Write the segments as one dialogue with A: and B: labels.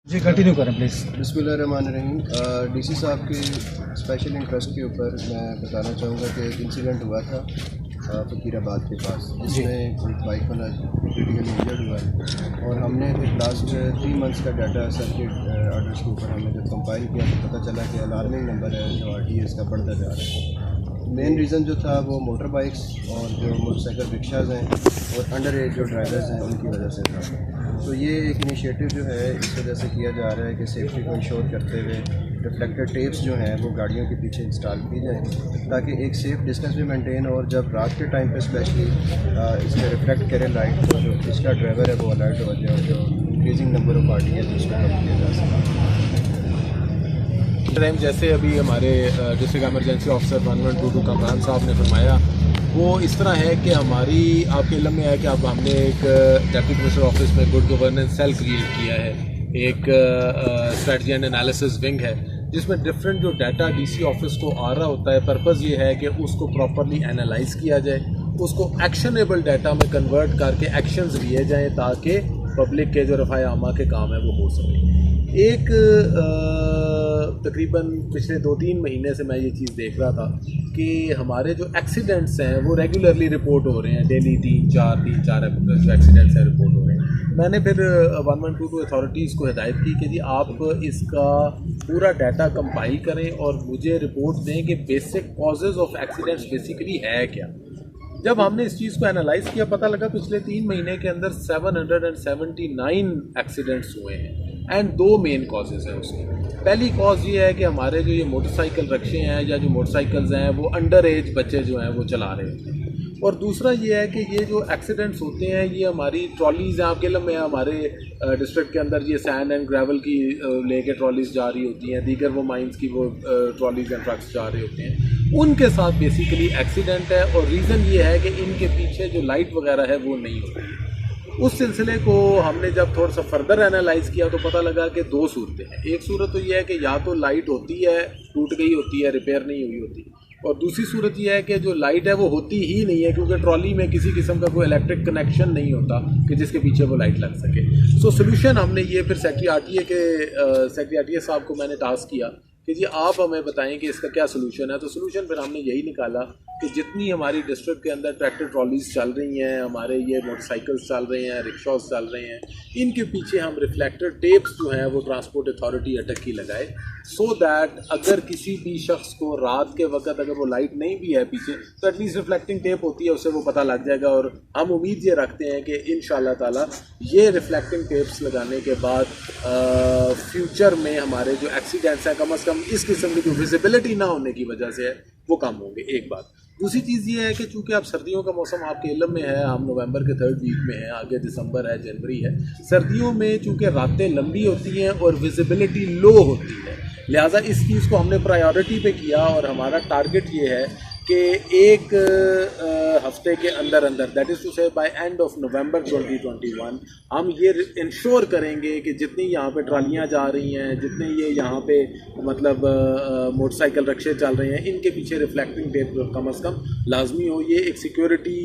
A: जी continue करें please.
B: बिस्मिल्लाहिर्रहमानिर्रहीम। DC साहब की स्पेशल इंटरेस्ट के ऊपर मैं बताना चाहूँगा कि एक इंसिडेंट हुआ था फ़कीराबाद के पास, जिसमें एक बाइक वाला क्रिटिकली इंजर्ड हुआ है और हमने फिर लास्ट 3 मंथ्स का डाटा सर्किट ऑर्डर्स के ऊपर हमने जब कंपाइल किया तो पता चला कि अलार्मिंग नंबर है जो RTS का बढ़ता जा रहा है। मेन रीज़न जो था वो मोटर बाइक्स और जो मोटरसाइकिल रिक्शाज़ हैं और अंडर एज जो ड्राइवर्स हैं उनकी वजह से था। तो ये एक इनिशिएटिव जो है इस वजह से किया जा रहा है कि सेफ्टी को इंश्योर करते हुए रिफ्लेक्टर टेप्स जो हैं वो गाड़ियों के पीछे इंस्टॉल की जाएँ ताकि एक सेफ़ डिस्टेंस भी मेंटेन हो और जब रात के टाइम पे स्पेशली इसमें रिफ्लेक्ट करे लाइट तो जो इसका ड्राइवर है वो अलर्ट हो जाए और जो इंक्रीजिंग नंबर ऑफ RDS उसको कम किया जा सके।
C: टाइम जैसे अभी हमारे डिस्ट्रिक्ट एमरजेंसी ऑफिसर 1122 कमरान साहब ने फरमाया वो इस तरह है कि हमारी आपके इल्म में है कि अब हमने एक डेप्टी कमिश्नर ऑफिस में गुड गवर्नेंस सेल क्रिएट किया है, एक स्ट्रेटजी एंड एनालिसिस विंग है जिसमें डिफरेंट जो डाटा डीसी ऑफिस को आ रहा होता है, पर्पज़ ये है कि उसको प्रॉपरली एनालाइज किया जाए, उसको एक्शनेबल डाटा में कन्वर्ट करके एक्शंस लिए जाएँ ताकि पब्लिक के जो रफ़ाए आमा के काम है वो हो सके। एक तकरीबन पिछले 2-3 महीने से मैं ये चीज़ देख रहा था कि हमारे जो एक्सीडेंट्स हैं वो रेगुलरली रिपोर्ट हो रहे हैं, डेली 3-4 जो एक्सीडेंट्स हैं रिपोर्ट हो रहे हैं। मैंने फिर 1122 अथॉरिटीज़ को हिदायत की कि जी आप इसका पूरा डाटा कंपाइल करें और मुझे रिपोर्ट दें कि basic causes of accidents basically है क्या। जब हमने इस चीज़ को एनालाइज किया पता लगा पिछले 3 महीने के अंदर 779 एक्सीडेंट्स हुए हैं एंड 2 मेन कॉजेज़ हैं उसके। पहली कॉज ये है कि हमारे जो ये मोटरसाइकिल रक्शे हैं या जो मोटरसाइकिल्स हैं वो अंडर एज बच्चे जो हैं वो चला रहे होते हैं, और दूसरा ये है कि ये जो एक्सीडेंट्स होते हैं ये हमारी ट्रॉलीज़ हैं, आपके लम्बे हमारे डिस्ट्रिक्ट के अंदर ये सैंड एंड ग्रेवल की लेके ट्रॉलीज़ जा रही होती हैं, दीगर वो माइंस की वो ट्रॉलीज़ एंड ट्रक्स जा रहे होते हैं, उनके साथ बेसिकली एक्सीडेंट है। और रीज़न ये है कि इनके पीछे जो लाइट वगैरह है वो नहीं होती। उस सिलसिले को हमने जब थोड़ा सा फर्दर एनालाइज किया तो पता लगा कि 2 सूरतें हैं। एक सूरत तो ये है कि या तो लाइट होती है, टूट गई होती है, रिपेयर नहीं हुई होती, और दूसरी सूरत यह है कि जो लाइट है वो होती ही नहीं है क्योंकि ट्रॉली में किसी किस्म का कोई इलेक्ट्रिक कनेक्शन नहीं होता कि जिसके पीछे वो लाइट लग सके। सो सोल्यूशन हमने ये फिर सेक्रेटरी RTA साहब को मैंने टास्क किया कि जी आप हमें बताएं कि इसका क्या सोल्यूशन है। तो सोल्यूशन फिर हमने यही निकाला कि जितनी हमारी डिस्ट्रिक्ट के अंदर ट्रैक्टर ट्रॉलीज़ चल रही हैं, हमारे ये मोटरसाइकिल्स चल रहे हैं, रिक्शास चल रहे हैं, इनके पीछे हम रिफ्लेक्टर टेप्स जो हैं वो ट्रांसपोर्ट अथॉरिटी अटक की लगाए, सो दैट अगर किसी भी शख्स को रात के वक्त अगर वो लाइट नहीं भी है पीछे तो एटलीस्ट रिफ्लेक्टिंग टेप होती है उससे वो पता लग जाएगा। और हम उम्मीद ये रखते हैं कि इंशाल्लाह ताला ये रिफ्लेक्टिंग टेप्स लगाने के बाद फ्यूचर में हमारे जो एक्सीडेंट्स हैं कम से कम इस किस्म की जो विजिबिलिटी ना होने की वजह से है वो कम होंगे। एक बात। दूसरी चीज़ ये है कि चूँकि अब सर्दियों का मौसम आपके इल्म में है, हम नवंबर के 3rd वीक में हैं, आगे दिसंबर है, जनवरी है। सर्दियों में चूँकि रातें लंबी होती हैं और विजिबिलिटी लो होती है, लिहाजा इस चीज़ को हमने प्रायोरिटी पे किया और हमारा टारगेट ये है कि एक हफ्ते के अंदर दैट इज़ टू से बाय एंड ऑफ नवंबर 2021 हम ये इंश्योर करेंगे कि जितनी यहाँ पे ट्रालियाँ जा रही हैं, जितने ये यहाँ पे मतलब मोटरसाइकिल रक्शे चल रहे हैं, इनके पीछे रिफ्लेक्टिंग टेप कम से कम लाजमी हो। ये एक सिक्योरिटी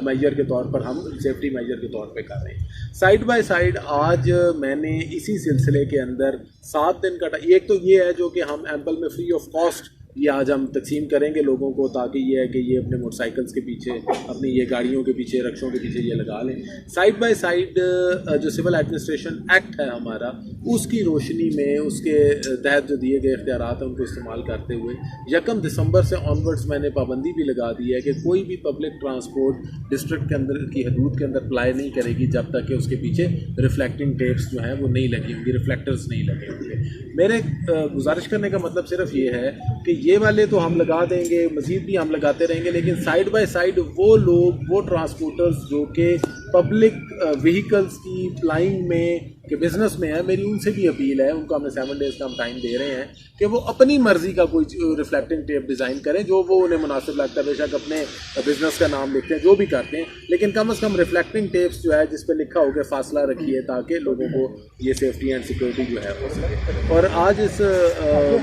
C: मेजर के तौर पर हम सेफ्टी मेजर के तौर पे कर रहे हैं। साइड बाय साइड आज मैंने इसी सिलसिले के अंदर 7 दिन का एक तो ये है जो कि हम एम्पल में फ्री ऑफ कॉस्ट ये आज हम तकसीम करेंगे लोगों को, ताकि ये है कि ये अपने मोटरसाइकिल्स के पीछे, अपनी ये गाड़ियों के पीछे, रक्शों के पीछे ये लगा लें। साइड बाय साइड जो सिविल एडमिनिस्ट्रेशन एक्ट है हमारा, उसकी रोशनी में उसके तहत जो दिए गए इख्तियारात हैं उनको इस्तेमाल करते हुए 1 दिसंबर से ऑनवर्ड्स मैंने पाबंदी भी लगा दी है कि कोई भी पब्लिक ट्रांसपोर्ट डिस्ट्रिक्ट के अंदर की हदूद के अंदर अप्लाई नहीं करेगी जब तक कि उसके पीछे रिफ्लेक्टिंग टेप्स जो हैं वो नहीं लगी होंगी, रिफ्लेक्टर्स नहीं लगे होंगे। मेरे गुजारिश करने का मतलब सिर्फ ये है कि ये वाले तो हम लगा देंगे, मज़ीद भी हम लगाते रहेंगे, लेकिन साइड बाय साइड वो लोग, वो ट्रांसपोर्टर्स जो कि पब्लिक व्हीकल्स की फ्लाइंग में के बिज़नेस में है, मेरी उनसे भी अपील है, उनको हमने 7 डेज़ का हम टाइम दे रहे हैं कि वो अपनी मर्ज़ी का कोई रिफ्लेक्टिंग टेप डिज़ाइन करें जो वो उन्हें मुनासिब लगता है। बेशक अपने बिज़नेस का नाम लिखते हैं, जो भी करते हैं, लेकिन कम से कम रिफ्लेक्टिंग टेप्स जो है जिस पे लिखा हो कि फासला रखिए ताकि लोगों को ये सेफ्टी एंड सिक्योरिटी जो है हो सके। और आज इस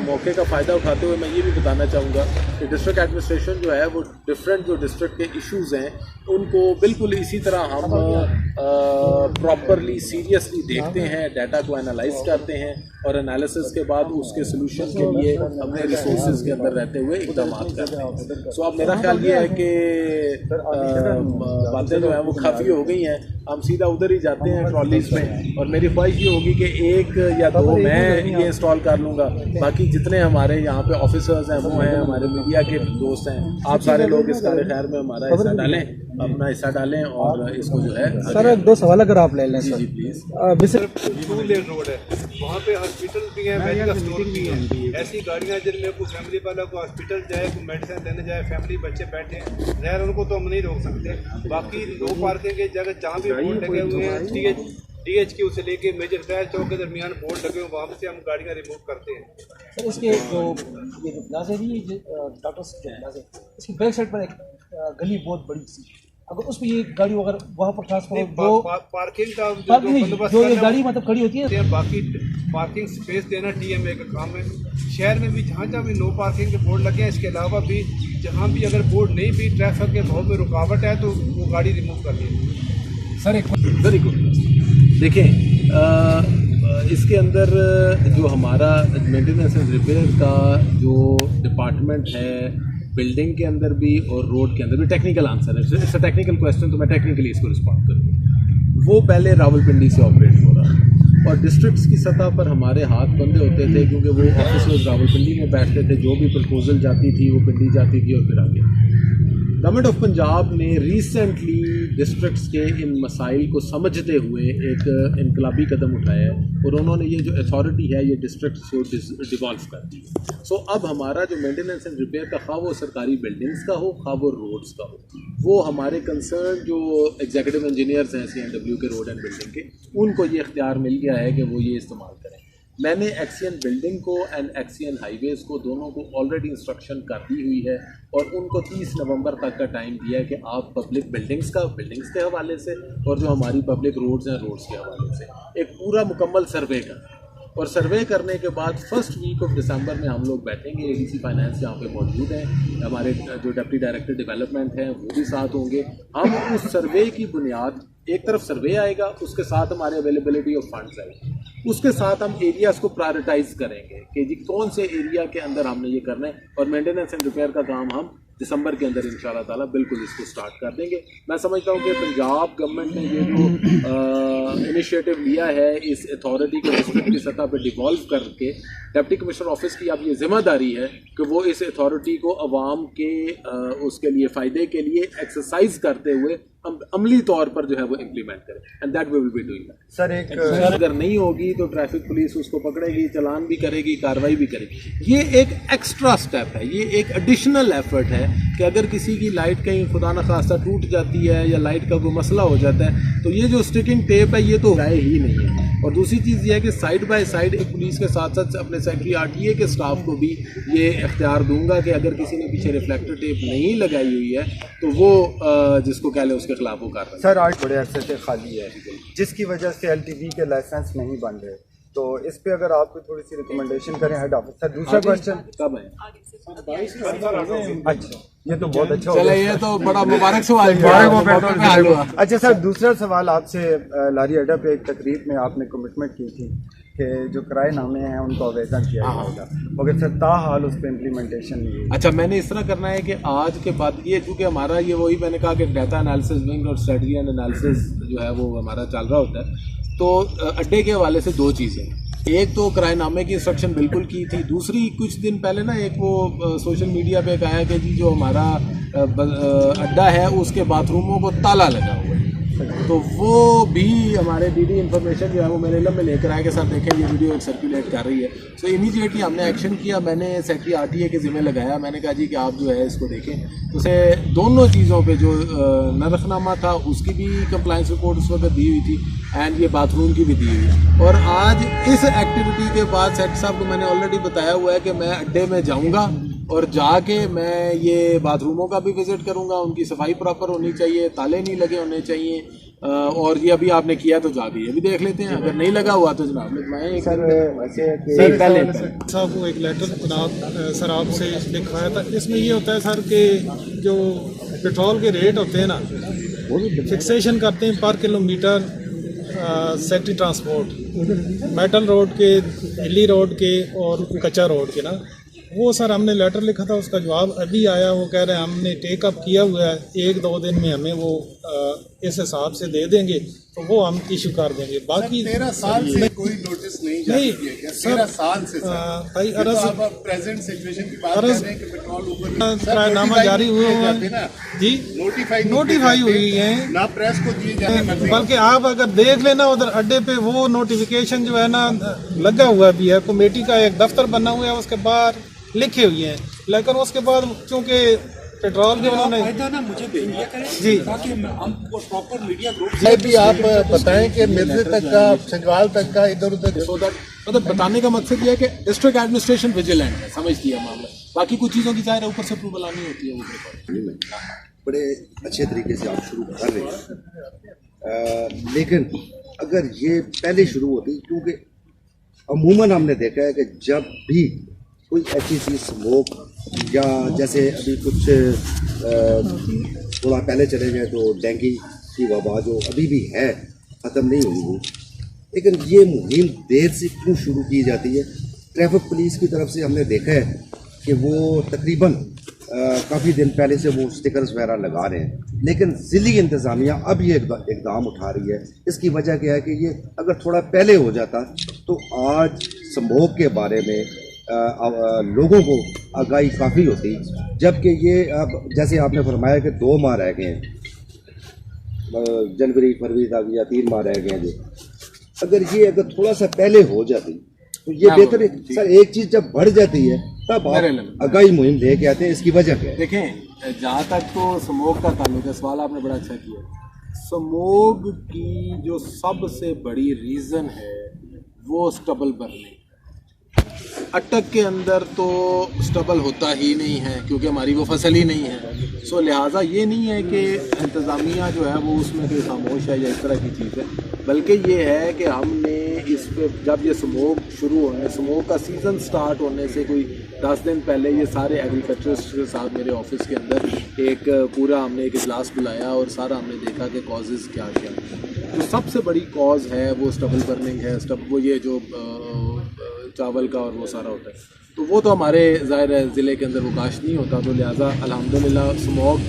C: मौके का फ़ायदा उठाते हुए मैं ये भी बताना चाहूँगा कि डिस्ट्रिक्ट एडमिनिस्ट्रेशन जो है वो डिफरेंट जो डिस्ट्रिक्ट के इशूज़ हैं उनको बिल्कुल इसी तरह हम प्रॉपरली सीरियसली देखते हैं, डाटा को एनालाइज करते हैं और एनालिसिस के बाद उसके सोल्यूशन के लिए अपने रिसोर्सेज के अंदर रहते हुए इकदाम करते हैं। सो अब मेरा ख्याल ये है कि बातें जो हैं वो काफ़ी हो गई हैं, हम सीधा उधर ही जाते हैं ट्रॉलीज में, और मेरी ख्वाहिश ये होगी कि एक या दो मैं ये इंस्टॉल कर लूँगा, बाकी जितने हमारे यहाँ पे ऑफिसर्स हैं वो हैं, हमारे मीडिया के दोस्त हैं, आप सारे लोग इस कार्य खैर में हमारा हिस्सा डालें, अपना हिस्सा डालें और इसको जो है
A: सर दो सवाल अगर आप ले लें।
C: जी जी प्लीज़।
D: टू लेन रोड है, वहाँ पे हॉस्पिटल भी है, मेडिकल स्टोर भी है। ऐसी गाड़ियाँ जिनमें कोई फैमिली वाला को हॉस्पिटल जाए, कोई मेडिसिन लेने जाए, फैमिली बच्चे बैठे हैं, ज़ाहिर उनको तो हम नहीं रोक सकते। बाकी नो पार्किंग के जगह जहाँ भी बोर्ड लगे हुए हैं, DH की उसे लेके मेजर फैर चौक के दरमियान बोर्ड लगे हुए, वहाँ से हम गाड़ियाँ रिमूव करते हैं।
A: सर इसके जो ये जो प्लाजा है डॉक्टर जो प्लाजा, इसकी बैक साइड पर एक गली बहुत बड़ी सी, अगर उस पर ये गाड़ी अगर वहाँ पर ट्रांसफर
D: पार्किंग का
A: जो ये गाड़ी मतलब खड़ी होती है,
D: बाकी पार्किंग स्पेस देना TMA का काम है। शहर में भी जहाँ जहाँ भी नो पार्किंग के बोर्ड लगे हैं, इसके अलावा भी जहाँ भी अगर बोर्ड नहीं भी ट्रैफिक के बहुत में रुकावट है तो वो गाड़ी रिमूव कर दी।
A: सर एक
C: वेरी गुड। देखें इसके अंदर जो हमारा मेंटेनेंस एंड रिपेयर का जो डिपार्टमेंट है, बिल्डिंग के अंदर भी और रोड के अंदर भी, टेक्निकल आंसर है, इट्स अ टेक्निकल क्वेश्चन, तो मैं टेक्निकली इसको रिस्पॉन्ड करूँगा। वो पहले रावलपिंडी से ऑपरेट हो रहा और डिस्ट्रिक्ट्स की सतह पर हमारे हाथ बंधे होते थे, क्योंकि वो ऑफिसर्स रावलपिंडी में बैठते थे, जो भी प्रपोजल जाती थी वो पिंडी जाती थी और फिर आगे। गवर्नमेंट ऑफ पंजाब ने रिसेंटली डिस्ट्रिक्ट्स के इन मसाइल को समझते हुए एक इनकलाबी कदम उठाया है और उन्होंने ये जो अथॉरिटी है ये डिस्ट्रिक्ट्स को डिवॉल्व कर दी। सो अब हमारा जो मेंटेनेंस एंड रिपेयर का, खा वो सरकारी बिल्डिंग्स का हो, खा वो रोड्स का हो, वो हमारे कंसर्न जो एग्जीक्यूटिव इंजीनियर्स हैं CNW के, रोड एंड बिल्डिंग के, उनको ये इख्तियार मिल गया है कि वो ये इस्तेमाल करें। मैंने एक्सियन बिल्डिंग को एंड एक्सियन हाईवेज़ को दोनों को ऑलरेडी इंस्ट्रक्शन कर दी हुई है और उनको 30 नवंबर तक का टाइम दिया है कि आप पब्लिक बिल्डिंग्स के हवाले से और जो हमारी पब्लिक रोड्स हैं रोड्स के हवाले से एक पूरा मुकम्मल सर्वे करें, और सर्वे करने के बाद फर्स्ट वीक ऑफ दिसंबर में हम लोग बैठेंगे। ADC फाइनेंस यहाँ पे मौजूद हैं, हमारे जो डिप्टी डायरेक्टर डेवलपमेंट हैं वो भी साथ होंगे। हम उस सर्वे की बुनियाद, एक तरफ सर्वे आएगा, उसके साथ हमारे अवेलेबिलिटी ऑफ फंड्स आएगी, उसके साथ हम एरियाज़ को प्रायोरिटाइज करेंगे कि जी कौन से एरिया के अंदर हमने ये करना है, और मेंटेनेंस एंड रिपेयर का काम हम दिसंबर के अंदर इंशाल्लाह ताला बिल्कुल इसको स्टार्ट कर देंगे। मैं समझता हूँ कि पंजाब गवर्नमेंट ने ये जो इनिशिएटिव लिया है इस अथॉरिटी को डिस्ट्रिक्ट की सतह पर डिवॉल्व करके, डिप्टी कमिश्नर ऑफिस की अब ये जिम्मेदारी है कि वो इस अथॉरिटी को अवाम के उसके लिए फ़ायदे के लिए एक्सरसाइज करते हुए अमली तौर पर जो है वो इम्प्लीमेंट करें, and that we will be doing that.
B: Sir एक
C: अगर नहीं होगी तो ट्रैफिक पुलिस उसको पकड़ेगी, चालान भी करेगी, कार्रवाई भी करेगी। ये एक एक्स्ट्रा स्टेप है, ये एक एडिशनल एफर्ट है कि अगर किसी की लाइट कहीं खुदा न खास्ता टूट जाती है या लाइट का कोई मसला हो जाता है तो ये जो स्टिकिंग टेप है ये तो राय ही नहीं है। और दूसरी चीज़ ये है कि साइड बाय साइड एक पुलिस के साथ साथ अपने सेक्रेटरी RTA के स्टाफ को भी ये इख्तियार दूंगा कि अगर किसी ने पीछे रिफ्लेक्टर टेप नहीं लगाई हुई है तो वो जिसको कह ले उसके खिलाफ वो कार्रवाई।
E: सर आज बड़े अरसे से खाली है, जिसकी वजह से LTV के लाइसेंस नहीं बन रहे, तो इस पे अगर आप थोड़ी सी रिकमेंडेशन करें हेड ऑफिस। सर दूसरा क्वेश्चन
C: कब है?
E: अच्छा, ये तो बहुत अच्छा
C: चले, ये तो बड़ा मुबारक सवाल।
E: अच्छा सर, दूसरा सवाल आपसे, लारी अड्डा पे एक तकरीब में आपने कमिटमेंट की थी कि जो किराएनामे हैं उनको आवेदन किया जाएगा, मगर सर ताहाल उस पर इम्प्लीमेंटेशन नहीं हुई।
C: अच्छा, मैंने इस तरह करना है कि आज के बाद ये, क्योंकि हमारा ये वही मैंने कहा कि डाटा एनालिसिस विंग और स्ट्रेटजी एंड एनालिसिस जो है वो हमारा चल रहा होता है, तो अड्डे के हवाले से दो चीज़ें, एक तो किराएनामे की इंस्ट्रक्शन बिल्कुल की थी, दूसरी कुछ दिन पहले ना एक वो सोशल मीडिया पे कहा है कि जी जो हमारा अड्डा है उसके बाथरूमों को ताला लगा हुआ है, तो वो भी हमारे DD इंफॉर्मेशन जो है वो मेरे इल्म में लेकर आए के साथ देखें ये वीडियो सर्कुलेट कर रही है। सो इमीडिएटली हमने एक्शन किया, मैंने सेक्रेटरी RTA के ज़िम्मे लगाया, मैंने कहा जी कि आप जो है इसको देखें। तो उसे दोनों चीज़ों पे जो नरखनामा था उसकी भी कंप्लाइंस रिपोर्ट उस वक्त दी हुई थी एंड ये बाथरूम की भी दी हुई है। और आज इस एक्टिविटी के बाद सेक्रेटरी साहब को मैंने ऑलरेडी बताया हुआ है कि मैं अड्डे में जाऊँगा और जाके मैं ये बाथरूमों का भी विज़िट करूँगा, उनकी सफाई प्रॉपर होनी चाहिए, ताले नहीं लगे होने चाहिए, और ये अभी आपने किया तो जाके ये भी देख लेते हैं, अगर नहीं लगा हुआ तो जनाब मैं
A: सर पहले साहब को एक लेटर जनाब सर आपसे लिखवाया था, इसमें ये होता है सर कि जो पेट्रोल के रेट होते हैं ना
F: फिक्सेशन करते हैं पर kilometre secretary transport metal road के, हिली रोड के और कच्चा रोड के ना। वो सर हमने लेटर लिखा था, उसका जवाब अभी आया। वो कह रहे हैं हमने टेकअप किया हुआ है, 1-2 दिन में हमें वो इस हिसाब से दे देंगे, तो वो हम इशू कर देंगे। बाकी
G: 13 साल से कोई नोटिस नहीं जारी किया गया। 13 साल से
F: भाई
G: अर्ज प्रेजेंट सिचुएशन की बात कर रहे हैं कि पेट्रोल ऊपर
F: करारनामा जारी हुए हुए जी, नोटिफाई हुई है
G: ना, प्रेस को दिए जाने,
F: बल्कि आप अगर देख लेना उधर अड्डे पे वो नोटिफिकेशन जो है ना लगा हुआ भी है। कमेटी का एक दफ्तर बना हुआ है, उसके बाहर लिखे हुए हैं, लेकिन उसके बाद चूँकि पेट्रोल के उन्होंने
A: ना मुझे भेजिए करें
F: जी,
A: ताकि हम प्रॉपर मीडिया ग्रुप
G: ये भी आप बताएं कि मिर्जे तक का, छजवाल तक का, इधर उधर
C: मतलब बताने का मकसद ये है कि डिस्ट्रिक्ट एडमिनिस्ट्रेशन विजिलेंट है, समझ दिया मामला। बाकी कुछ चीज़ों की चाहे ऊपर से अप्रूवल आनी होती है वो
H: बड़े अच्छे तरीके से आप शुरू कर रहे हैं, लेकिन अगर ये पहले शुरू होती, क्योंकि अमूमन हमने देखा है कि जब भी कोई ऐसी चीज़ स्मोक या जैसे अभी कुछ थोड़ा पहले चले जाए तो डेंगू की वबा जो अभी भी है, ख़त्म नहीं हुई वो, लेकिन ये मुहिम देर से क्यों शुरू की जाती है? ट्रैफिक पुलिस की तरफ से हमने देखा है कि वो तकरीबन काफ़ी दिन पहले से वो स्टिकर्स वगैरह लगा रहे हैं, लेकिन ज़िली इंतज़ामिया अब ये इकदाम उठा रही है। इसकी वजह क्या है कि ये अगर थोड़ा पहले हो जाता तो आज स्मोक के बारे में लोगों को आगाही काफ़ी होती, जबकि ये अब जैसे आपने फरमाया कि 2 माह रह गए हैं, जनवरी फरवरी तक या 3 माह रह गए हैं, जो अगर थोड़ा सा पहले हो जाती तो ये बेहतर है। सर एक चीज़ जब बढ़ जाती है तब आप आगाही मुहिम लेके आते हैं, इसकी वजह क्या है?
C: देखें, जहाँ तक तो स्मोक का ताल्लुक है, सवाल आपने बड़ा अच्छा किया। स्मोक की जो सबसे बड़ी रीज़न है वो स्टबल बर्निंग। अटक के अंदर तो स्टबल होता ही नहीं है क्योंकि हमारी वो फसल ही नहीं है। सो लिहाजा ये नहीं है कि इंतज़ामिया जो है वो उसमें कोई खामोश है या इस तरह की चीज़ है, बल्कि ये है कि हमने इस पे जब ये स्मोक का सीज़न स्टार्ट होने से कोई 10 दिन पहले ये सारे एग्रीकल्चरिस्ट के साथ मेरे ऑफिस के अंदर एक पूरा हमने एक इजलास बुलाया और सारा हमने देखा कि कॉजेज़ क्या क्या। जो सबसे बड़ी कॉज है वो स्टबल बर्निंग है। वो ये जो चावल का और वो सारा होता है, तो वो तो हमारे ज़ाहिर है ज़िले के अंदर वो काश्त नहीं होता, तो लिहाजा अल्हम्दुलिल्लाह स्मोक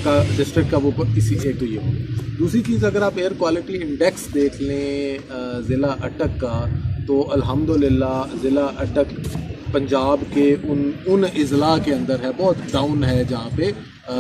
C: का डिस्ट्रिक्ट का वो इसी एक तो ये हो। दूसरी चीज़, अगर आप एयर क्वालिटी इंडेक्स देख लें ज़िला अटक का, तो अल्हम्दुलिल्लाह ज़िला अटक पंजाब के उन अज़ला के अंदर है, बहुत डाउन है जहाँ पे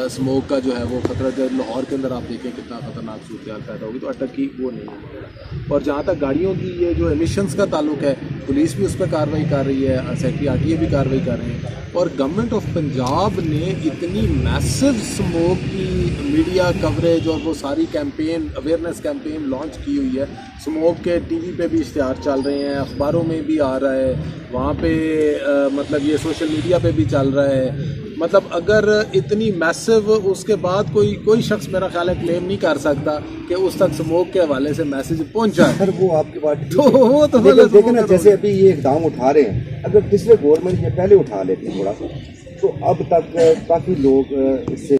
C: स्मोक का जो है वो ख़तरा। जब लाहौर के अंदर आप देखें कितना ख़तरनाक सूरत पैदा होगी, तो अटक की वो नहीं है। और जहाँ तक गाड़ियों की ये जो एमिशंस का ताल्लुक है, पुलिस भी उस पर कार्रवाई कर रही है, सेक्रेटरी आरटीए भी कार्रवाई कर रहे हैं, और गवर्नमेंट ऑफ पंजाब ने इतनी मैसिव स्मोक की मीडिया कवरेज और वो सारी कैंपेन, अवेयरनेस कैंपेन लॉन्च की हुई है। स्मोक के टीवी पे भी इश्तिहार चल रहे हैं, अखबारों में भी आ रहा है, वहाँ पे मतलब ये सोशल मीडिया पे भी चल रहा है। मतलब अगर इतनी मैसिव, उसके बाद कोई शख्स मेरा ख्याल है क्लेम नहीं कर सकता कि उस तक स्मोक के हवाले से मैसेज पहुंचा है।
H: सर वो आपकी बात ठीक
C: तो वो तो
H: लेकिन ना, जैसे अभी ये इकदाम उठा रहे हैं, अगर पिछले गवर्नमेंट ये पहले उठा लेते थोड़ा सा, तो अब तक काफ़ी लोग इससे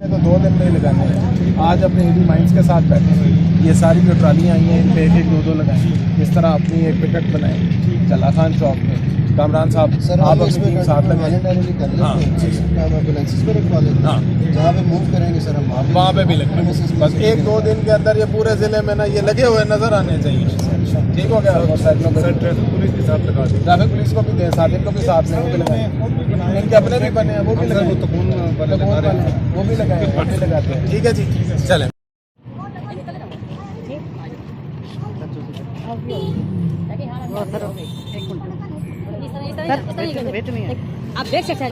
G: तो 2
C: 2 दिन में ही लगाने हैं। आज अपने एडी माइंस के साथ बैठे हैं, ये सारी जो ट्रालियाँ आई हैं इन पे 1-1, 2-2 लगाएं। इस तरह अपनी एक पिकेट बनाएं चला खान चौक में। कामरान साहब आप अपनी टीम साथ लगाएं। हाँ
B: जहाँ पे मूव करेंगे सर हम
C: वहाँ पे भी लगे, बस 1-2 दिन के अंदर ये पूरे ज़िले में ना ये लगे हुए नज़र आने चाहिए। ठीक हो गया?
D: ट्रैफिक पुलिस के साथ लगा दें।
C: ट्रैफिक पुलिस को भी दें, साथ इनको भी साथ में वो भी लगाएं। इनके अपने भी बने हैं वो भी लगाएं, वो भी लगाएं, वो भी लगाते हैं। ठीक है जी, चलें।
I: आप देख सकते हैं